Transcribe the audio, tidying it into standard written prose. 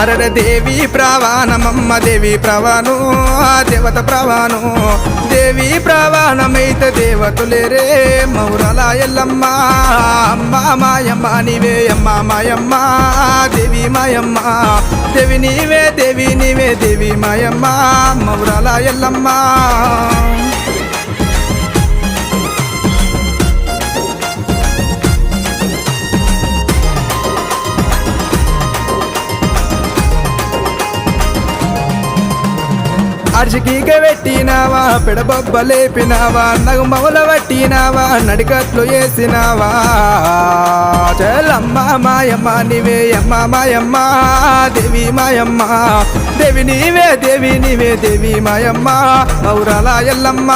అరరే దేవి ప్రవాణమమ్మ దేవి ప్రవాణు దేవత ప్రవాణు దేవి ప్రవాణమైతే దేవతులేరే మౌరాల ఎల్లమ్మ అమ్మ మాయమ్మ నీవే అమ్మ మాయమ్మ దేవి మాయమ్మ దేవి నీవే దేవి మాయమ్మ మౌరాల ఎల్లమ్మ అర్షికీక పెట్టినావా పెడబొబ్బ లేపినావా నగుమౌల పట్టినావా నడికట్లు వేసినావా చలమ్మ మాయమ్మ నీవే అమ్మ మాయమ్మ దేవి మాయమ్మ దేవి నీవే దేవి మాయమ్మ మౌరాల ఎల్లమ్మ